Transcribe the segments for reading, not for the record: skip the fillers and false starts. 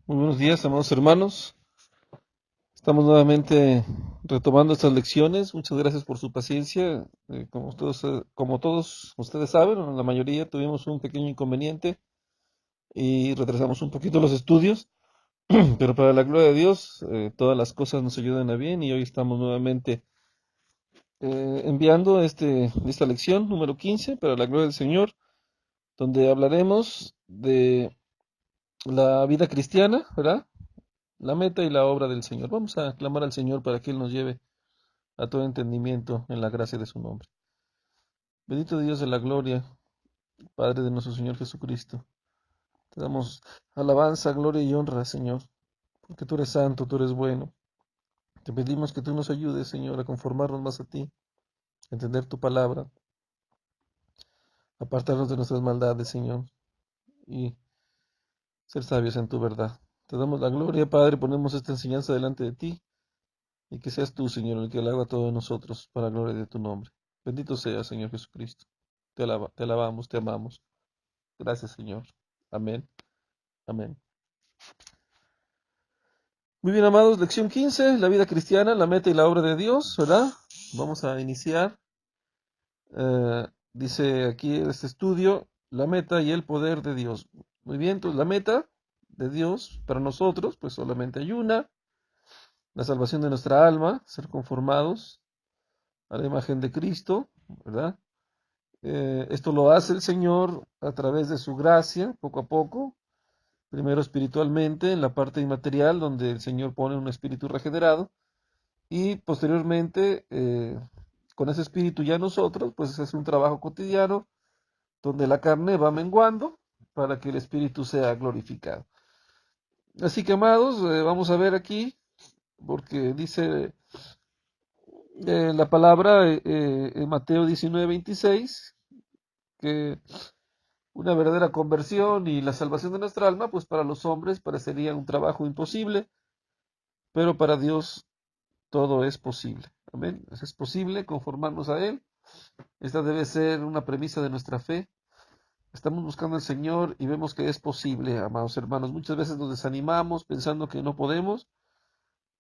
Muy buenos días, amados hermanos. Estamos nuevamente retomando estas lecciones. Muchas gracias por su paciencia. Como todos ustedes saben, o la mayoría tuvimos un pequeño inconveniente y retrasamos un poquito los estudios, pero para la gloria de Dios, todas las cosas nos ayudan a bien y hoy estamos nuevamente enviando esta lección número 15 para la gloria del Señor, donde hablaremos de la vida cristiana, ¿verdad? La meta y la obra del Señor. Vamos a clamar al Señor para que Él nos lleve a todo entendimiento en la gracia de su nombre. Bendito Dios de la gloria, Padre de nuestro Señor Jesucristo. Te damos alabanza, gloria y honra, Señor, porque tú eres santo, tú eres bueno. Te pedimos que tú nos ayudes, Señor, a conformarnos más a ti, a entender tu palabra, a apartarnos de nuestras maldades, Señor, y ser sabios en tu verdad. Te damos la gloria, Padre, ponemos esta enseñanza delante de ti, y que seas tú, Señor, el que lo haga todo de nosotros, para la gloria de tu nombre. Bendito sea, Señor Jesucristo. Te alabamos, te amamos. Gracias, Señor. Amén. Amén. Muy bien, amados, lección 15, la vida cristiana, la meta y la obra de Dios, ¿verdad? Vamos a iniciar. Dice aquí este estudio, la meta y el poder de Dios. Muy bien, entonces la meta de Dios para nosotros, pues solamente hay una, la salvación de nuestra alma, ser conformados a la imagen de Cristo, ¿verdad? Esto lo hace el Señor a través de su gracia, poco a poco, primero espiritualmente, en la parte inmaterial, donde el Señor pone un espíritu regenerado, y posteriormente, con ese espíritu ya nosotros, pues es un trabajo cotidiano, donde la carne va menguando para que el espíritu sea glorificado. Así que, amados, vamos a ver aquí, porque dice la palabra en Mateo 19:26, que una verdadera conversión y la salvación de nuestra alma, pues para los hombres parecería un trabajo imposible, pero para Dios todo es posible. Amén. Es posible conformarnos a Él. Esta debe ser una premisa de nuestra fe. Estamos buscando al Señor y vemos que es posible, amados hermanos. Muchas veces nos desanimamos pensando que no podemos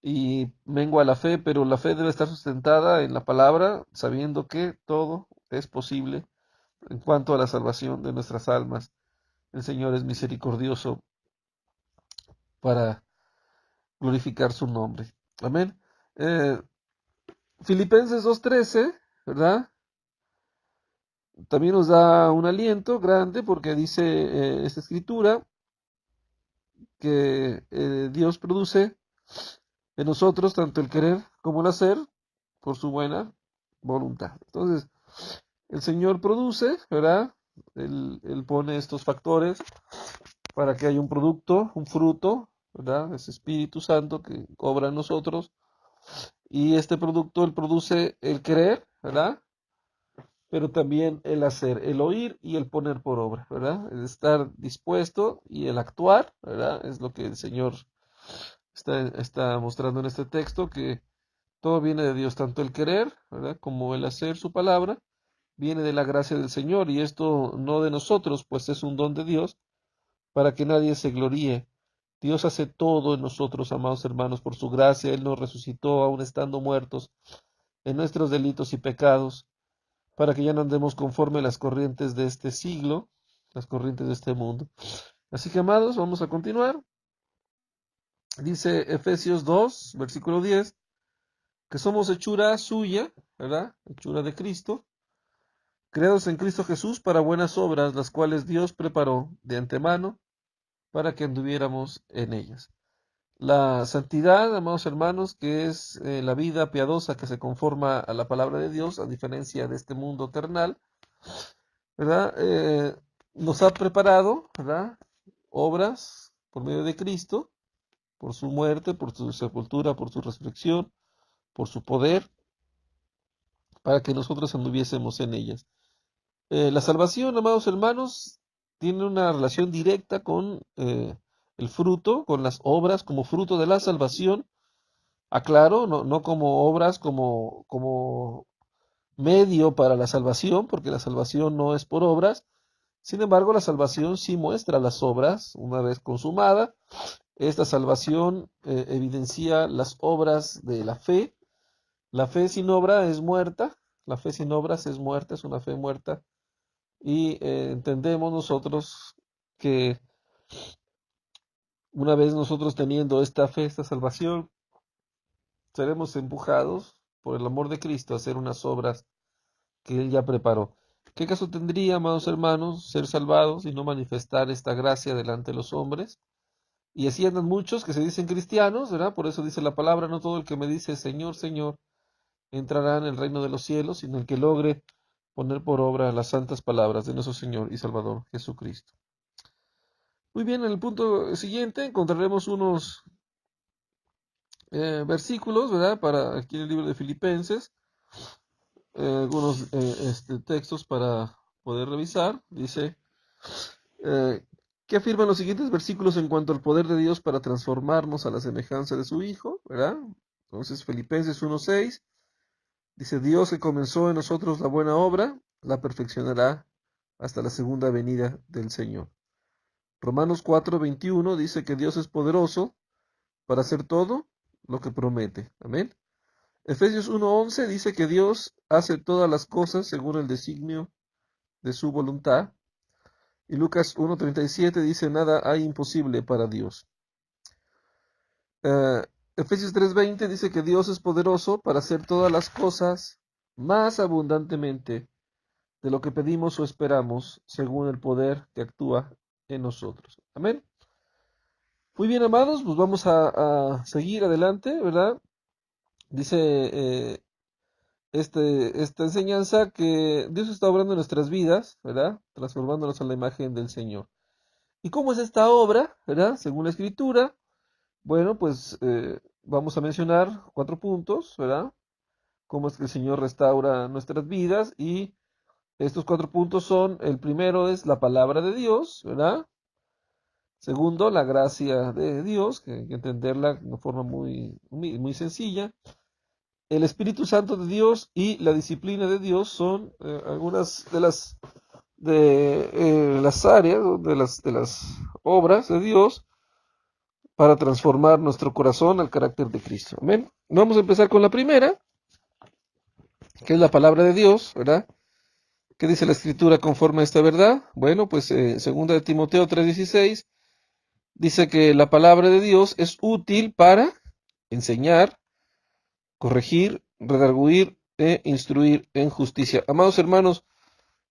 y mengua la fe, pero la fe debe estar sustentada en la palabra, sabiendo que todo es posible en cuanto a la salvación de nuestras almas. El Señor es misericordioso para glorificar su nombre. Amén. Eh, Filipenses 2:13, ¿verdad? También nos da un aliento grande porque dice esta escritura que Dios produce en nosotros tanto el querer como el hacer por su buena voluntad. Entonces, el Señor produce, ¿verdad? Él pone estos factores para que haya un producto, un fruto, ¿verdad? Es Espíritu Santo que obra en nosotros. Y este producto, él produce el querer, ¿verdad? Pero también el hacer, el oír y el poner por obra, ¿verdad? El estar dispuesto y el actuar, ¿verdad? Es lo que el Señor está mostrando en este texto, que todo viene de Dios, tanto el querer, ¿verdad? Como el hacer su palabra, viene de la gracia del Señor, y esto no de nosotros, pues es un don de Dios, para que nadie se gloríe. Dios hace todo en nosotros, amados hermanos, por su gracia. Él nos resucitó aun estando muertos en nuestros delitos y pecados, para que ya no andemos conforme a las corrientes de este siglo, las corrientes de este mundo. Así que, amados, vamos a continuar. Dice Efesios 2, versículo 10, que somos hechura suya, ¿verdad? Hechura de Cristo, creados en Cristo Jesús para buenas obras, las cuales Dios preparó de antemano para que anduviéramos en ellas. La santidad, amados hermanos, que es la vida piadosa que se conforma a la palabra de Dios, a diferencia de este mundo terrenal, ¿verdad? Nos ha preparado, ¿verdad? Obras por medio de Cristo, por su muerte, por su sepultura, por su resurrección, por su poder, para que nosotros anduviésemos en ellas. La salvación, amados hermanos, tiene una relación directa con el fruto, con las obras como fruto de la salvación. Aclaro, no como obras, como medio para la salvación, porque la salvación no es por obras. Sin embargo, la salvación sí muestra las obras una vez consumada. Esta salvación evidencia las obras de la fe. La fe sin obra es muerta. La fe sin obras es muerta, es una fe muerta. Y entendemos nosotros que una vez nosotros teniendo esta fe, esta salvación, seremos empujados por el amor de Cristo a hacer unas obras que Él ya preparó. ¿Qué caso tendría, amados hermanos, ser salvados y no manifestar esta gracia delante de los hombres? Y así andan muchos que se dicen cristianos, ¿verdad? Por eso dice la palabra, no todo el que me dice Señor, Señor, entrará en el reino de los cielos, sino el que logre poner por obra las santas palabras de nuestro Señor y Salvador Jesucristo. Muy bien, en el punto siguiente encontraremos unos versículos, ¿verdad? Para aquí en el libro de Filipenses, algunos textos para poder revisar. Dice, ¿qué afirman los siguientes versículos en cuanto al poder de Dios para transformarnos a la semejanza de su Hijo? ¿Verdad? Entonces, Filipenses 1:6 dice, Dios que comenzó en nosotros la buena obra, la perfeccionará hasta la segunda venida del Señor. Romanos 4:21 dice que Dios es poderoso para hacer todo lo que promete. Amén. Efesios 1:11 dice que Dios hace todas las cosas según el designio de su voluntad. Y Lucas 1:37 dice, nada hay imposible para Dios. Efesios 3:20 dice que Dios es poderoso para hacer todas las cosas más abundantemente de lo que pedimos o esperamos, según el poder que actúa en nosotros. Amén. Muy bien, amados, pues vamos a seguir adelante, ¿verdad? Dice esta enseñanza que Dios está obrando en nuestras vidas, ¿verdad? Transformándonos a la imagen del Señor. ¿Y cómo es esta obra, ¿verdad? Según la Escritura, bueno, pues vamos a mencionar 4 puntos, ¿verdad? Cómo es que el Señor restaura nuestras vidas y estos 4 puntos son, el primero es la palabra de Dios, ¿verdad? Segundo, la gracia de Dios, que hay que entenderla de una forma muy sencilla. El Espíritu Santo de Dios y la disciplina de Dios son algunas de las áreas, de las obras de Dios para transformar nuestro corazón al carácter de Cristo. Amén. Vamos a empezar con la primera, que es la palabra de Dios, ¿verdad? ¿Qué dice la Escritura conforme a esta verdad? Bueno, pues segunda de Timoteo 3:16 dice que la palabra de Dios es útil para enseñar, corregir, redarguir e instruir en justicia. Amados hermanos,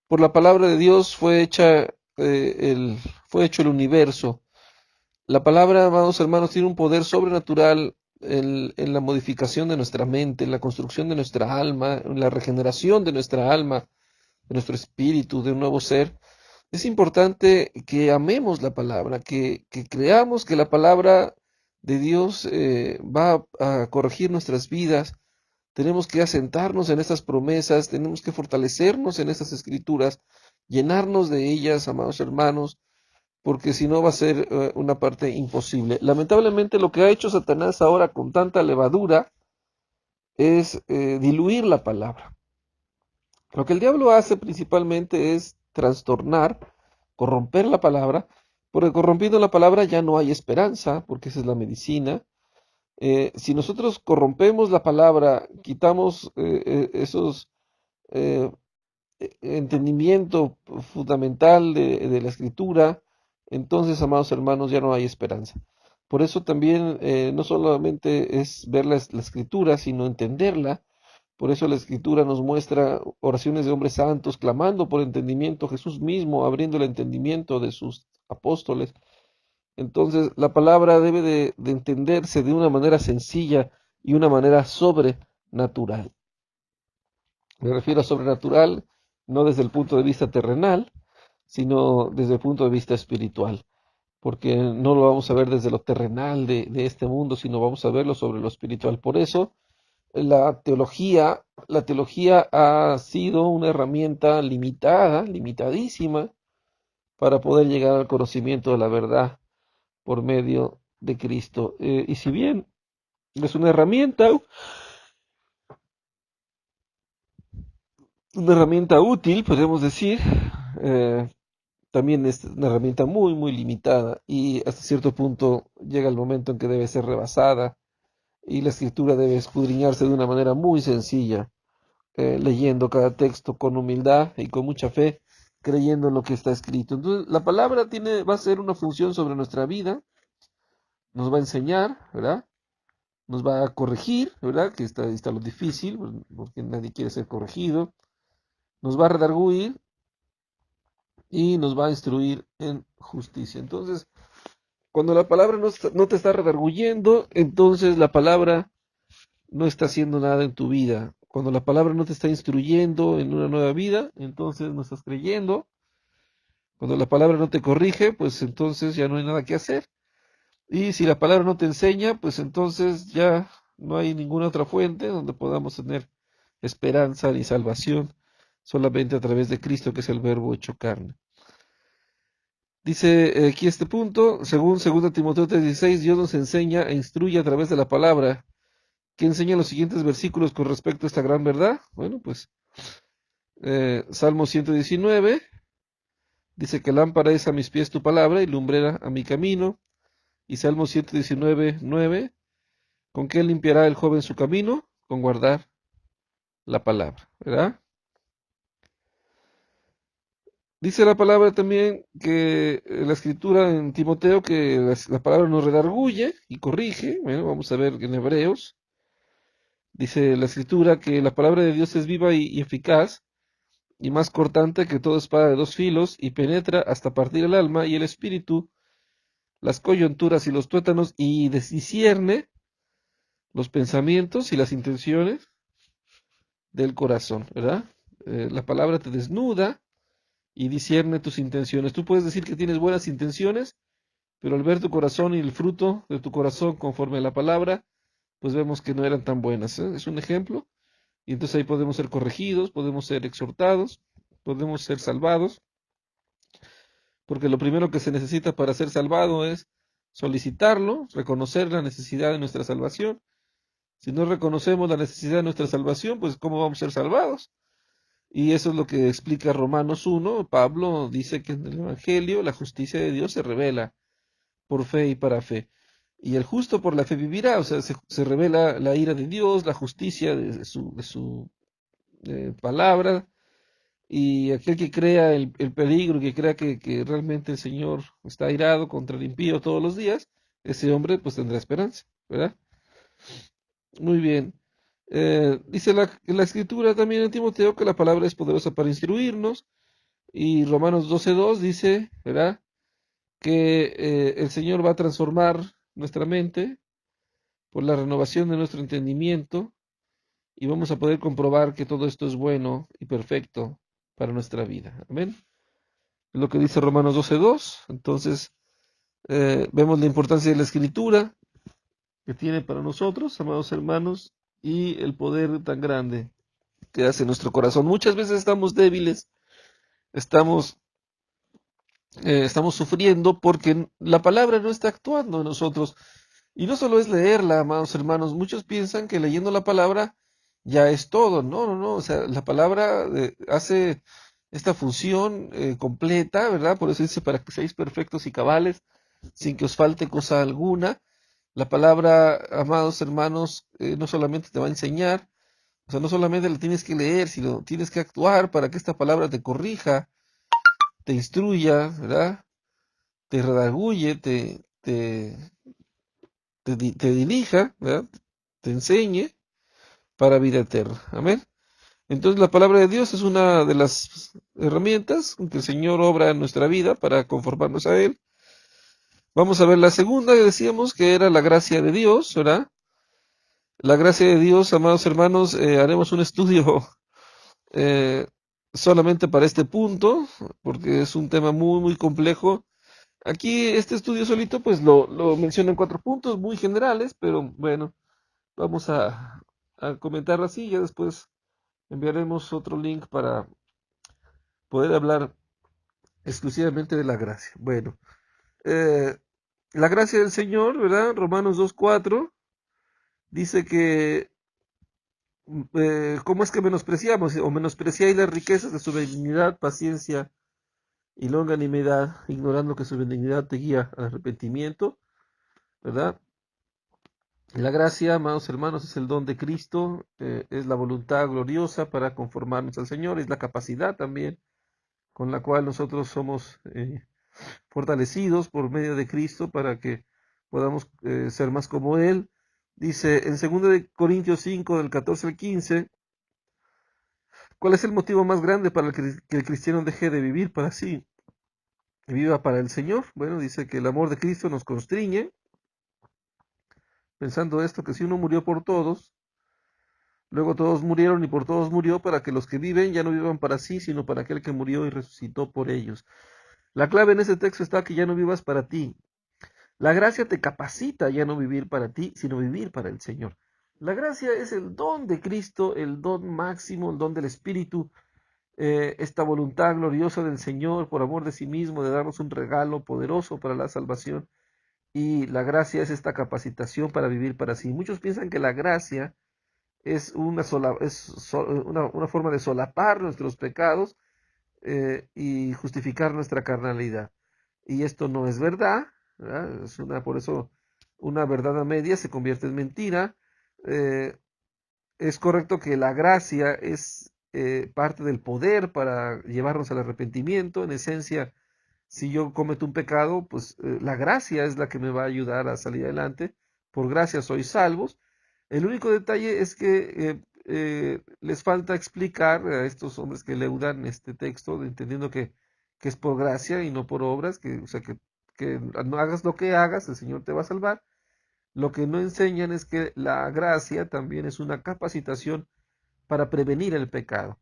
por la palabra de Dios fue hecho el universo. La palabra, amados hermanos, tiene un poder sobrenatural en la modificación de nuestra mente, en la construcción de nuestra alma, en la regeneración de nuestra alma, de nuestro espíritu, de un nuevo ser. Es importante que amemos la palabra, que creamos que la palabra de Dios va a corregir nuestras vidas. Tenemos que asentarnos en estas promesas, tenemos que fortalecernos en estas escrituras, llenarnos de ellas, amados hermanos, porque si no va a ser una parte imposible. Lamentablemente lo que ha hecho Satanás ahora con tanta levadura es diluir la palabra. Lo que el diablo hace principalmente es trastornar, corromper la palabra, porque corrompiendo la palabra ya no hay esperanza, porque esa es la medicina. Si nosotros corrompemos la palabra, quitamos esos entendimiento fundamental de la escritura, entonces, amados hermanos, ya no hay esperanza. Por eso también no solamente es ver la escritura, sino entenderla. Por eso la escritura nos muestra oraciones de hombres santos, clamando por entendimiento, Jesús mismo abriendo el entendimiento de sus apóstoles. Entonces, la palabra debe de entenderse de una manera sencilla y una manera sobrenatural. Me refiero a sobrenatural no desde el punto de vista terrenal, sino desde el punto de vista espiritual, porque no lo vamos a ver desde lo terrenal de este mundo, sino vamos a verlo sobre lo espiritual. Por eso, la teología ha sido una herramienta limitada, limitadísima, para poder llegar al conocimiento de la verdad por medio de Cristo. Y si bien es una herramienta útil, podemos decir, también es una herramienta muy, muy limitada y hasta cierto punto llega el momento en que debe ser rebasada y la escritura debe escudriñarse de una manera muy sencilla, leyendo cada texto con humildad y con mucha fe, creyendo en lo que está escrito. Entonces, la palabra va a ser una función sobre nuestra vida, nos va a enseñar, ¿verdad? Nos va a corregir, ¿verdad? Que está lo difícil, porque nadie quiere ser corregido. Nos va a redarguir y nos va a instruir en justicia. Entonces, cuando la palabra no te está redarguyendo, entonces la palabra no está haciendo nada en tu vida. Cuando la palabra no te está instruyendo en una nueva vida, entonces no estás creyendo. Cuando la palabra no te corrige, pues entonces ya no hay nada que hacer. Y si la palabra no te enseña, pues entonces ya no hay ninguna otra fuente donde podamos tener esperanza ni salvación, solamente a través de Cristo, que es el Verbo hecho carne. Dice aquí este punto, según 2 Timoteo 3:16, Dios nos enseña e instruye a través de la palabra. ¿Qué enseñan los siguientes versículos con respecto a esta gran verdad? Bueno, pues Salmo 119 dice que lámpara es a mis pies tu palabra y lumbrera a mi camino. Y Salmo 119:9, ¿con qué limpiará el joven su camino? Con guardar la palabra, ¿verdad? Dice la palabra también que la escritura en Timoteo que la palabra nos redarguye y corrige. Bueno, vamos a ver en Hebreos. Dice la escritura que la palabra de Dios es viva y eficaz y más cortante que toda espada de dos filos y penetra hasta partir el alma y el espíritu, las coyunturas y los tuétanos y discierne los pensamientos y las intenciones del corazón, ¿verdad? La palabra te desnuda y discierne tus intenciones. Tú puedes decir que tienes buenas intenciones, pero al ver tu corazón y el fruto de tu corazón conforme a la palabra, pues vemos que no eran tan buenas, ¿eh? Es un ejemplo. Y entonces ahí podemos ser corregidos, podemos ser exhortados, podemos ser salvados, porque lo primero que se necesita para ser salvado es solicitarlo, reconocer la necesidad de nuestra salvación. Si no reconocemos la necesidad de nuestra salvación, pues ¿cómo vamos a ser salvados? Y eso es lo que explica Romanos 1. Pablo dice que en el Evangelio la justicia de Dios se revela por fe y para fe. Y el justo por la fe vivirá, o sea, se revela la ira de Dios, la justicia de su palabra, y aquel que crea el peligro, que crea que realmente el Señor está airado contra el impío todos los días, ese hombre pues tendrá esperanza, ¿verdad? Muy bien. Dice la escritura también en Timoteo que la palabra es poderosa para instruirnos, y Romanos 12:2 dice, ¿verdad? Que el Señor va a transformar nuestra mente por la renovación de nuestro entendimiento y vamos a poder comprobar que todo esto es bueno y perfecto para nuestra vida. Amén. Es lo que dice Romanos 12:2. Entonces, vemos la importancia de la escritura que tiene para nosotros, amados hermanos, y el poder tan grande que hace nuestro corazón. Muchas veces estamos débiles, estamos, estamos sufriendo porque la palabra no está actuando en nosotros. Y no solo es leerla, amados hermanos, muchos piensan que leyendo la palabra ya es todo. No, no, no, o sea, la palabra hace esta función completa, ¿verdad? Por eso dice, para que seáis perfectos y cabales, sin que os falte cosa alguna. La palabra, amados hermanos, no solamente te va a enseñar, o sea, no solamente la tienes que leer, sino tienes que actuar para que esta palabra te corrija, te instruya, ¿verdad? Te redarguye, te dirija, ¿verdad? Te enseñe para vida eterna. Amén. Entonces la palabra de Dios es una de las herramientas con que el Señor obra en nuestra vida para conformarnos a Él. Vamos a ver la segunda que decíamos que era la gracia de Dios, ¿verdad? La gracia de Dios, amados hermanos, haremos un estudio eh, solamente para este punto, porque es un tema muy, muy complejo. Aquí este estudio solito pues lo menciona en 4 puntos muy generales, pero bueno, vamos a comentarlo así, ya después enviaremos otro link para poder hablar exclusivamente de la gracia. Bueno, eh, la gracia del Señor, ¿verdad? Romanos 2:4 dice que ¿cómo es que menospreciamos o menospreciáis las riquezas de su benignidad, paciencia y longanimidad, ignorando que su benignidad te guía al arrepentimiento, ¿verdad? La gracia, amados hermanos, es el don de Cristo, es la voluntad gloriosa para conformarnos al Señor, es la capacidad también con la cual nosotros somos fortalecidos por medio de Cristo para que podamos ser más como Él. Dice en 2 de Corintios 5, del 14 al 15, ¿cuál es el motivo más grande para que el cristiano deje de vivir para sí y viva para el Señor? Bueno, dice que el amor de Cristo nos constriñe, pensando esto, que si uno murió por todos, luego todos murieron y por todos murió, para que los que viven ya no vivan para sí, sino para aquel que murió y resucitó por ellos. La clave en ese texto está que ya no vivas para ti. La gracia te capacita ya no vivir para ti, sino vivir para el Señor. La gracia es el don de Cristo, el don máximo, el don del Espíritu, esta voluntad gloriosa del Señor por amor de sí mismo, de darnos un regalo poderoso para la salvación. Y la gracia es esta capacitación para vivir para sí. Muchos piensan que la gracia es una forma de solapar nuestros pecados y justificar nuestra carnalidad. Y esto no es verdad, ¿verdad? Por eso una verdad a media se convierte en mentira. Eh, es correcto que la gracia es parte del poder para llevarnos al arrepentimiento. En esencia, si yo cometo un pecado, pues la gracia es la que me va a ayudar a salir adelante. Por gracia sois salvos. El único detalle es que les falta explicar a estos hombres que leudan este texto, entendiendo que es por gracia y no por obras, o sea, que no hagas lo que hagas, el Señor te va a salvar. Lo que no enseñan es que la gracia también es una capacitación para prevenir el pecado,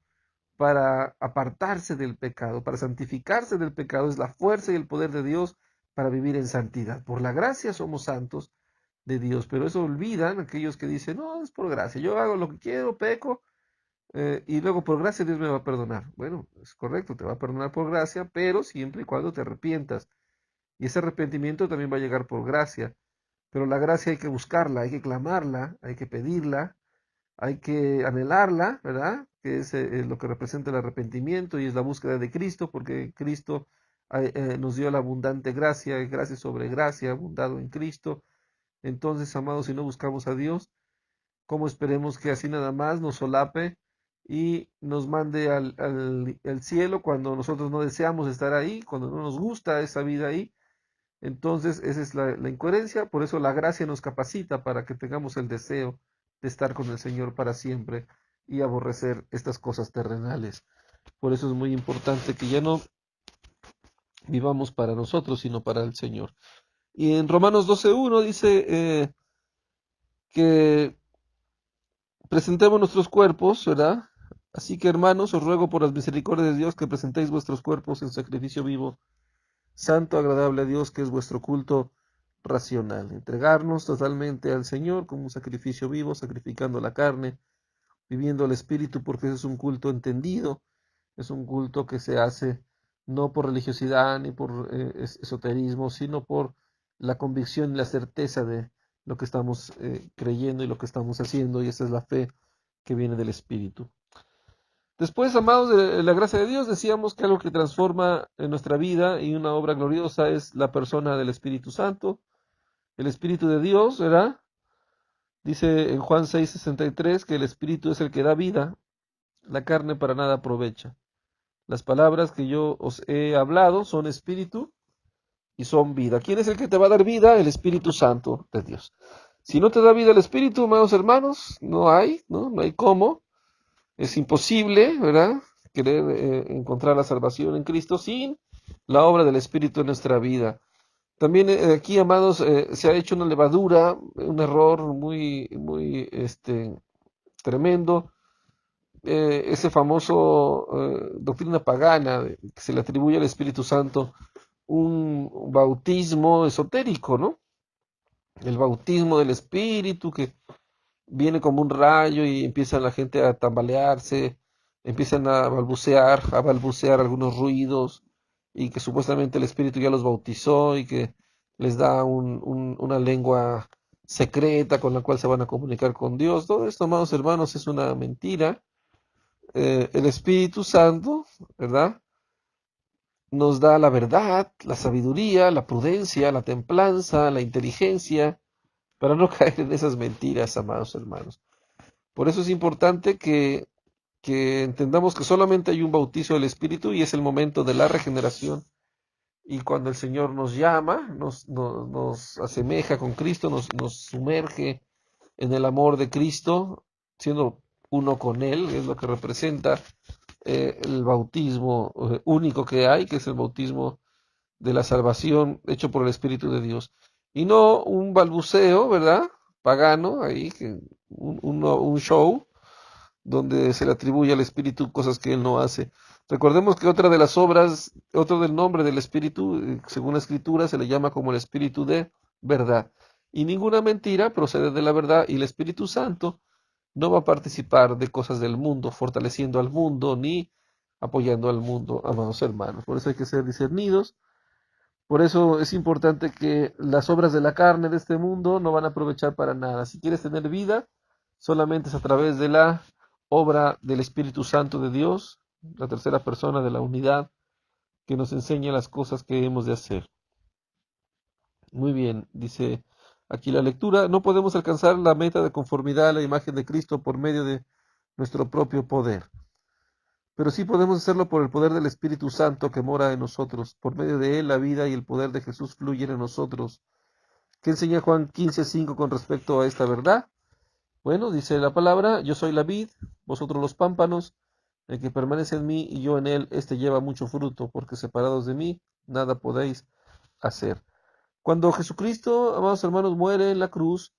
para apartarse del pecado, para santificarse del pecado. Es la fuerza y el poder de Dios para vivir en santidad. Por la gracia somos santos de Dios, pero eso olvidan aquellos que dicen, no, es por gracia, yo hago lo que quiero, peco, y luego por gracia Dios me va a perdonar. Bueno, es correcto, te va a perdonar por gracia, pero siempre y cuando te arrepientas. Y ese arrepentimiento también va a llegar por gracia. Pero la gracia hay que buscarla, hay que clamarla, hay que pedirla, hay que anhelarla, ¿verdad? Que es lo que representa el arrepentimiento y es la búsqueda de Cristo, porque Cristo nos dio la abundante gracia, gracia sobre gracia, abundado en Cristo. Entonces, amados, si no buscamos a Dios, ¿cómo esperemos que así nada más nos solape y nos mande al cielo cuando nosotros no deseamos estar ahí, cuando no nos gusta esa vida ahí? Entonces, esa es la incoherencia, por eso la gracia nos capacita para que tengamos el deseo de estar con el Señor para siempre y aborrecer estas cosas terrenales. Por eso es muy importante que ya no vivamos para nosotros, sino para el Señor. Y en Romanos 12:1 dice que presentemos nuestros cuerpos, ¿verdad? Así que, hermanos, os ruego por las misericordias de Dios que presentéis vuestros cuerpos en sacrificio vivo, santo, agradable a Dios, que es vuestro culto racional. Entregarnos totalmente al Señor como un sacrificio vivo, sacrificando la carne, viviendo el espíritu, porque ese es un culto entendido, es un culto que se hace no por religiosidad ni por esoterismo, sino por la convicción y la certeza de lo que estamos creyendo y lo que estamos haciendo, y esa es la fe que viene del espíritu. Después, amados de la gracia de Dios, decíamos que algo que transforma en nuestra vida y una obra gloriosa es la persona del Espíritu Santo, el Espíritu de Dios, ¿verdad? Dice en Juan 6:63 que el Espíritu es el que da vida, la carne para nada aprovecha. Las palabras que yo os he hablado son espíritu y son vida. ¿Quién es el que te va a dar vida? El Espíritu Santo de Dios. Si no te da vida el Espíritu, amados hermanos, no hay cómo. Es imposible, ¿verdad? Querer encontrar la salvación en Cristo sin la obra del Espíritu en nuestra vida. También aquí, amados, se ha hecho una levadura, un error muy tremendo. Ese famoso doctrina pagana que se le atribuye al Espíritu Santo, un bautismo esotérico, ¿no? El bautismo del Espíritu que viene como un rayo y empieza la gente a tambalearse, empiezan a balbucear algunos ruidos y que supuestamente el Espíritu ya los bautizó y que les da una lengua secreta con la cual se van a comunicar con Dios. Todo esto, amados hermanos, es una mentira. El Espíritu Santo, ¿verdad? nos da la verdad, la sabiduría, la prudencia, la templanza, la inteligencia, para no caer en esas mentiras, amados hermanos. Por eso es importante que entendamos que solamente hay un bautizo del Espíritu y es el momento de la regeneración. Y cuando el Señor nos llama, nos asemeja con Cristo, nos sumerge en el amor de Cristo, siendo uno con Él, es lo que representa el bautismo único que hay, que es el bautismo de la salvación hecho por el Espíritu de Dios. Y no un balbuceo, ¿verdad? Pagano, ahí, un show, donde se le atribuye al Espíritu cosas que Él no hace. Recordemos que otra de las obras, otro del nombre del Espíritu, según la Escritura, se le llama como el Espíritu de verdad. Y ninguna mentira procede de la verdad, y el Espíritu Santo no va a participar de cosas del mundo, fortaleciendo al mundo, ni apoyando al mundo, amados hermanos. Por eso hay que ser discernidos. Por eso es importante que las obras de la carne de este mundo no van a aprovechar para nada. Si quieres tener vida, solamente es a través de la obra del Espíritu Santo de Dios, la tercera persona de la unidad, que nos enseña las cosas que hemos de hacer. Muy bien, dice aquí la lectura, no podemos alcanzar la meta de conformidad a la imagen de Cristo por medio de nuestro propio poder, pero sí podemos hacerlo por el poder del Espíritu Santo que mora en nosotros. Por medio de él la vida y el poder de Jesús fluyen en nosotros. ¿Qué enseña Juan 15:5 con respecto a esta verdad? Bueno, dice la palabra, yo soy la vid, vosotros los pámpanos, el que permanece en mí y yo en él, éste lleva mucho fruto, porque separados de mí, nada podéis hacer. Cuando Jesucristo, amados hermanos, muere en la cruz,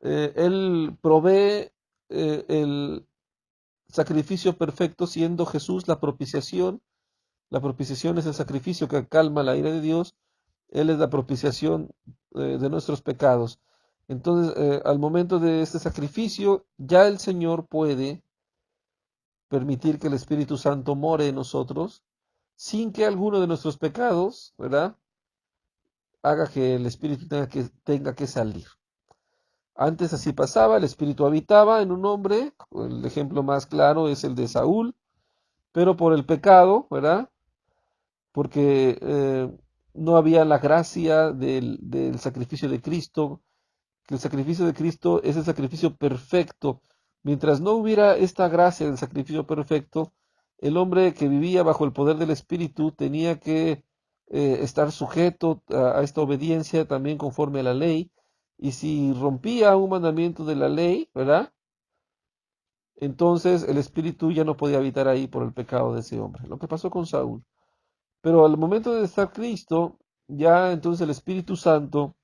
él provee el sacrificio perfecto, siendo Jesús la propiciación. La propiciación es el sacrificio que calma la ira de Dios. Él es la propiciación de nuestros pecados. Entonces, al momento de este sacrificio, ya el Señor puede permitir que el Espíritu Santo more en nosotros sin que alguno de nuestros pecados, ¿verdad?, haga que el Espíritu tenga que salir. Antes así pasaba, el Espíritu habitaba en un hombre, el ejemplo más claro es el de Saúl, pero por el pecado, ¿verdad?, porque no había la gracia del sacrificio de Cristo, que el sacrificio de Cristo es el sacrificio perfecto. Mientras no hubiera esta gracia del sacrificio perfecto, el hombre que vivía bajo el poder del Espíritu tenía que estar sujeto a esta obediencia también conforme a la ley, y si rompía un mandamiento de la ley, ¿verdad?, entonces el Espíritu ya no podía habitar ahí por el pecado de ese hombre. Lo que pasó con Saúl. Pero al momento de estar Cristo, ya entonces el Espíritu Santo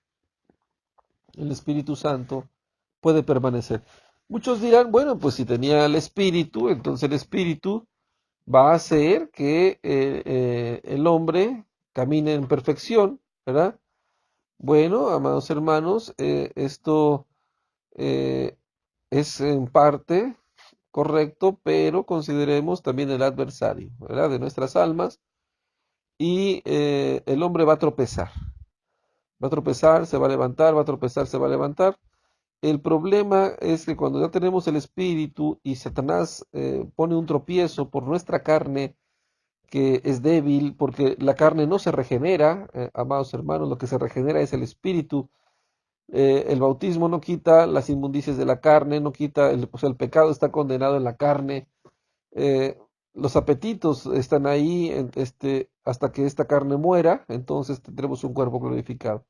puede permanecer. Muchos dirán, bueno, pues si tenía el Espíritu, entonces el Espíritu va a hacer que el hombre camine en perfección, ¿verdad? Bueno, amados hermanos, esto eh, es en parte correcto, pero consideremos también el adversario, ¿verdad?, de nuestras almas, y el hombre va a tropezar, se va a levantar, va a tropezar, se va a levantar. El problema es que cuando ya tenemos el Espíritu y Satanás pone un tropiezo por nuestra carne, que es débil, porque la carne no se regenera, amados hermanos, lo que se regenera es el Espíritu. El bautismo no quita las inmundicias de la carne, no quita, o sea, el pecado está condenado en la carne. eh, los apetitos están ahí hasta que esta carne muera, entonces tendremos un cuerpo glorificado.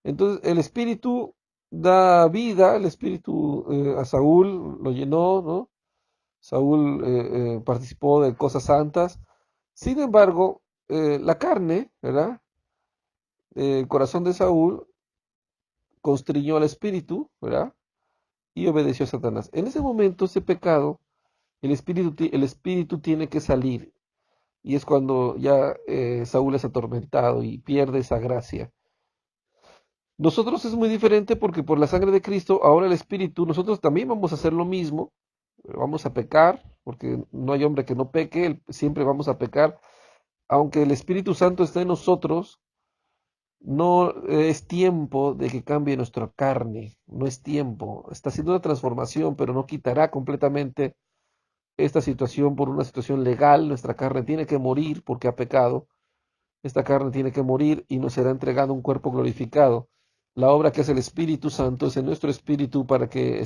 Entonces el Espíritu da vida, el Espíritu a Saúl lo llenó, ¿no? Saúl participó de cosas santas. Sin embargo, la carne, ¿verdad? El corazón de Saúl constriñó al Espíritu, ¿verdad? Y obedeció a Satanás. En ese momento, ese pecado, el espíritu tiene que salir. Y es cuando ya Saúl es atormentado y pierde esa gracia. Nosotros es muy diferente porque por la sangre de Cristo, ahora el Espíritu, nosotros también vamos a hacer lo mismo, vamos a pecar, porque no hay hombre que no peque, siempre vamos a pecar, aunque el Espíritu Santo esté en nosotros, no es tiempo de que cambie nuestra carne, no es tiempo, está haciendo una transformación, pero no quitará completamente esta situación por una situación legal, nuestra carne tiene que morir porque ha pecado, esta carne tiene que morir y nos será entregado un cuerpo glorificado. La obra que hace el Espíritu Santo es en nuestro espíritu para que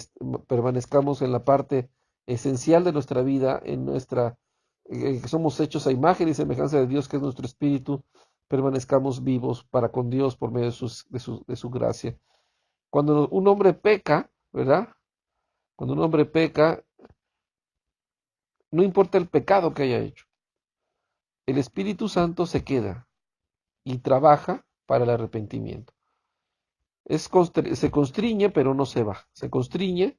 permanezcamos en la parte esencial de nuestra vida, que somos hechos a imagen y semejanza de Dios, que es nuestro espíritu, permanezcamos vivos para con Dios por medio de su gracia. Cuando un hombre peca, ¿verdad? Cuando un hombre peca, no importa el pecado que haya hecho, el Espíritu Santo se queda y trabaja para el arrepentimiento. Se constriñe, pero no se va. Se constriñe,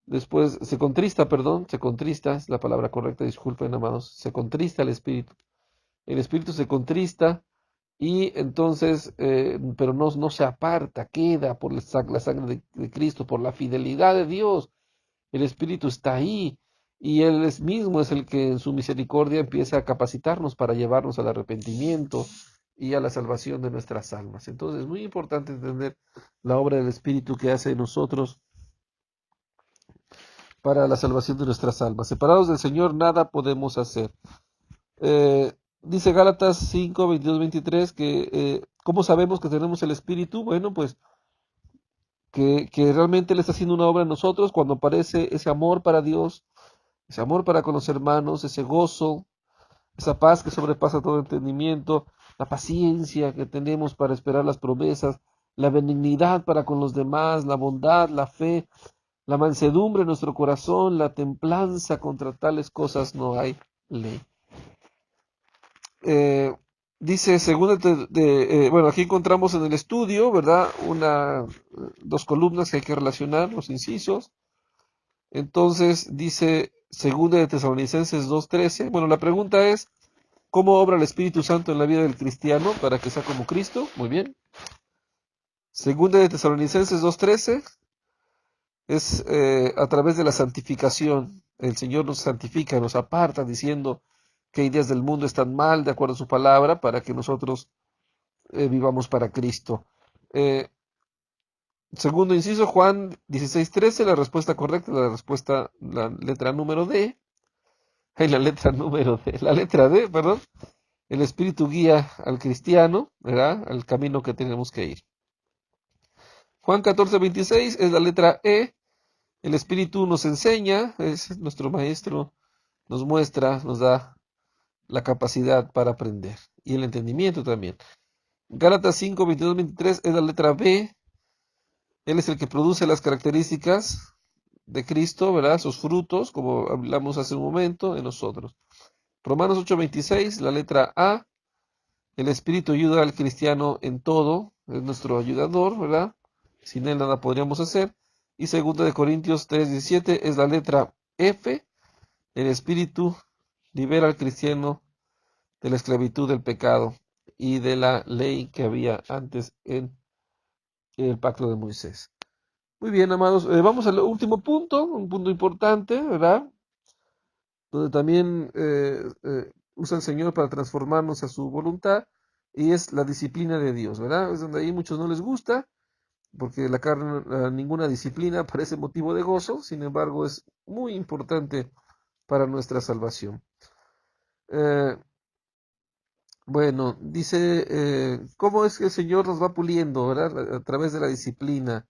después se contrista, perdón, se contrista, es la palabra correcta, disculpen, amados. Se contrista el Espíritu. El Espíritu se contrista y entonces, pero no se aparta, queda por la sangre de Cristo, por la fidelidad de Dios. El Espíritu está ahí y Él mismo es el que en su misericordia empieza a capacitarnos para llevarnos al arrepentimiento y a la salvación de nuestras almas. Entonces es muy importante entender la obra del Espíritu que hace en nosotros para la salvación de nuestras almas. Separados del Señor nada podemos hacer. Dice Gálatas 5, 22, 23 que ¿cómo sabemos que tenemos el Espíritu? Bueno, pues que realmente Él está haciendo una obra en nosotros cuando aparece ese amor para Dios, ese amor para con los hermanos, ese gozo, esa paz que sobrepasa todo entendimiento, la paciencia que tenemos para esperar las promesas, la benignidad para con los demás, la bondad, la fe, la mansedumbre en nuestro corazón, la templanza, contra tales cosas no hay ley. Dice, bueno, aquí encontramos en el estudio, ¿verdad? Dos columnas que hay que relacionar, los incisos. Entonces, dice, segunda de Tesalonicenses 2:13. Bueno, la pregunta es, ¿cómo obra el Espíritu Santo en la vida del cristiano para que sea como Cristo? Muy bien. Segunda de Tesalonicenses 2:13 es a través de la santificación. El Señor nos santifica, nos aparta, diciendo que hay días del mundo están mal, de acuerdo a su palabra, para que nosotros vivamos para Cristo. Segundo inciso, Juan 16:13, la respuesta correcta, la letra número D. La letra D, perdón. El Espíritu guía al cristiano, ¿verdad? Al camino que tenemos que ir. Juan 14:26 es la letra E. El Espíritu nos enseña, es nuestro maestro, nos muestra, nos da la capacidad para aprender y el entendimiento también. Gálatas 5:22, 23 es la letra B. Él es el que produce las características de Cristo, ¿verdad? Sus frutos, como hablamos hace un momento, en nosotros. Romanos 8:26, la letra A. El Espíritu ayuda al cristiano en todo, es nuestro ayudador, ¿verdad? Sin él nada podríamos hacer. Y 2 de Corintios 3:17 es la letra F. El Espíritu libera al cristiano de la esclavitud del pecado y de la ley que había antes en el pacto de Moisés. Muy bien, amados, vamos al último punto, un punto importante, ¿verdad? Donde también usa el Señor para transformarnos a su voluntad, y es la disciplina de Dios, ¿verdad? Es donde ahí muchos no les gusta, porque la carne, ninguna disciplina parece motivo de gozo, sin embargo es muy importante para nuestra salvación. Bueno, dice, ¿cómo es que el Señor nos va puliendo, ¿verdad? A través de la disciplina,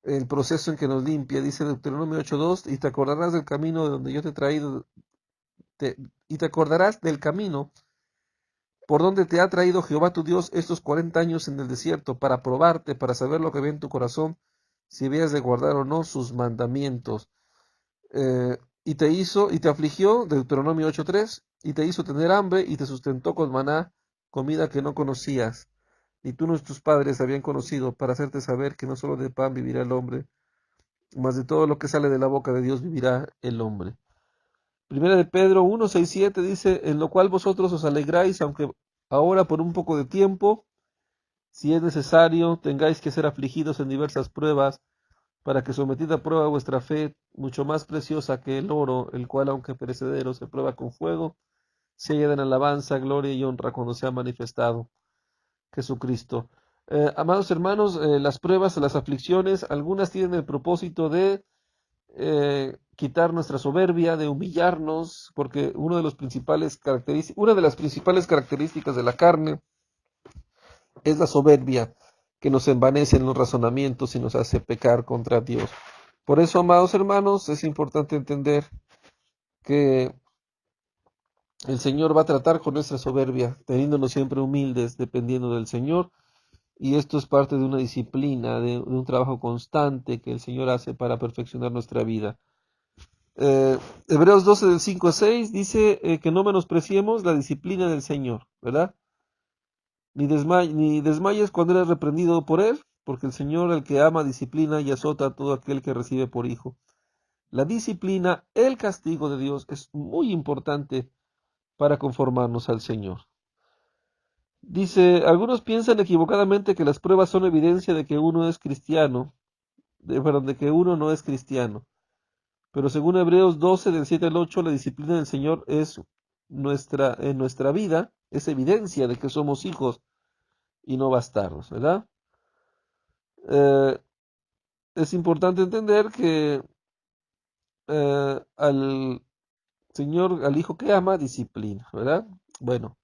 el proceso en que nos limpia, dice Deuteronomio 8:2, y te acordarás del camino de donde yo te he traído, y te acordarás del camino por donde te ha traído Jehová tu Dios estos 40 años en el desierto, para probarte, para saber lo que había en tu corazón, si habías de guardar o no sus mandamientos. Y te afligió, Deuteronomio 8:3, y te hizo tener hambre, y te sustentó con maná, comida que no conocías, ni tú ni tus padres habían conocido, para hacerte saber que no solo de pan vivirá el hombre, mas de todo lo que sale de la boca de Dios vivirá el hombre. Primera de Pedro 1:6-7 dice, en lo cual vosotros os alegráis, aunque ahora por un poco de tiempo, si es necesario, tengáis que ser afligidos en diversas pruebas, para que sometida a prueba vuestra fe, mucho más preciosa que el oro, el cual aunque perecedero se prueba con fuego, se halla en alabanza, gloria y honra cuando sea manifestado Jesucristo. Amados hermanos, las pruebas, las aflicciones, algunas tienen el propósito de quitar nuestra soberbia, de humillarnos, porque una de las principales características de la carne es la soberbia, que nos envanece en los razonamientos y nos hace pecar contra Dios. Por eso, amados hermanos, es importante entender que el Señor va a tratar con nuestra soberbia, teniéndonos siempre humildes, dependiendo del Señor, y esto es parte de una disciplina, de un trabajo constante que el Señor hace para perfeccionar nuestra vida. Hebreos 12 del 5 a 6 dice que no menospreciemos la disciplina del Señor, ¿verdad? Ni desmayes cuando eres reprendido por Él, porque el Señor, el que ama, disciplina y azota a todo aquel que recibe por hijo. La disciplina, el castigo de Dios es muy importante para conformarnos al Señor. Dice, algunos piensan equivocadamente que las pruebas son evidencia de que uno es cristiano, de que uno no es cristiano. Pero según Hebreos 12, del 7 al 8, la disciplina del Señor es en nuestra vida, es evidencia de que somos hijos y no bastardos, ¿verdad? Eh, es importante entender que al Señor, al Hijo que ama, disciplina, ¿verdad? Bueno,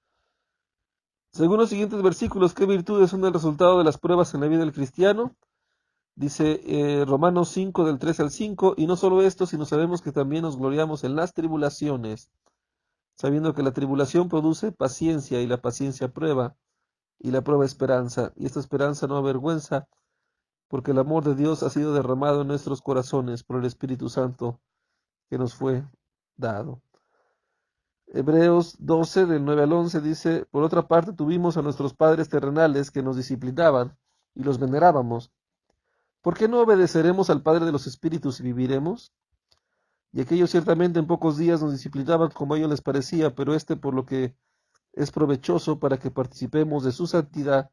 según los siguientes versículos, ¿qué virtudes son el resultado de las pruebas en la vida del cristiano? Dice Romanos 5, del 3 al 5, y no solo esto, sino sabemos que también nos gloriamos en las tribulaciones, sabiendo que la tribulación produce paciencia, y la paciencia prueba, y la prueba esperanza, y esta esperanza no avergüenza, porque el amor de Dios ha sido derramado en nuestros corazones por el Espíritu Santo que nos fue dado. Hebreos 12, del 9 al 11 dice, por otra parte tuvimos a nuestros padres terrenales que nos disciplinaban y los venerábamos. ¿Por qué no obedeceremos al Padre de los Espíritus y viviremos? Y aquellos ciertamente en pocos días nos disciplinaban como a ellos les parecía, pero por lo que es provechoso para que participemos de su santidad.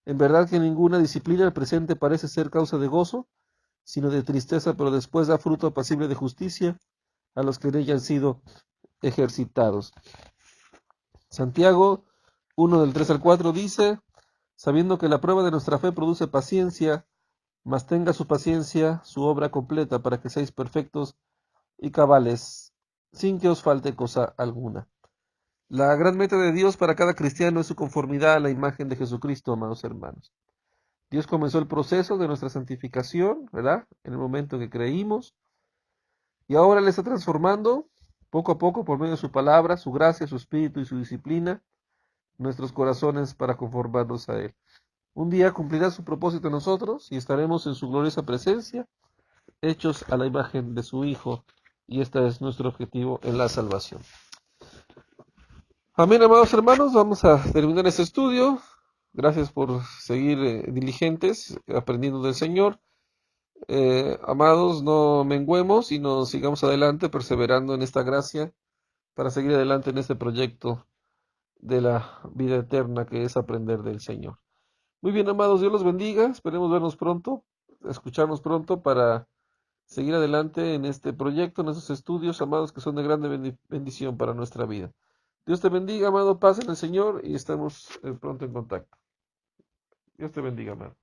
En verdad que ninguna disciplina al presente parece ser causa de gozo, sino de tristeza, pero después da fruto apacible de justicia a los que en ella han sido ejercitados. Santiago 1 del 3 al 4 dice, sabiendo que la prueba de nuestra fe produce paciencia, mas tenga su paciencia su obra completa para que seáis perfectos y cabales, sin que os falte cosa alguna. La gran meta de Dios para cada cristiano es su conformidad a la imagen de Jesucristo, amados hermanos. Dios comenzó el proceso de nuestra santificación, ¿verdad? En el momento en que creímos, y ahora le está transformando poco a poco por medio de su palabra, su gracia, su espíritu y su disciplina, nuestros corazones para conformarnos a Él. Un día cumplirá su propósito en nosotros y estaremos en su gloriosa presencia, hechos a la imagen de su Hijo, y este es nuestro objetivo en la salvación. Amén, amados hermanos, vamos a terminar este estudio. Gracias por seguir diligentes, aprendiendo del Señor. Amados, no menguemos y nos sigamos adelante, perseverando en esta gracia para seguir adelante en este proyecto de la vida eterna que es aprender del Señor. Muy bien, amados, Dios los bendiga. Esperemos vernos pronto, escucharnos pronto para seguir adelante en este proyecto, en estos estudios, amados, que son de grande bendición para nuestra vida. Dios te bendiga, amado, paz en el Señor y estamos pronto en contacto. Dios te bendiga, amado.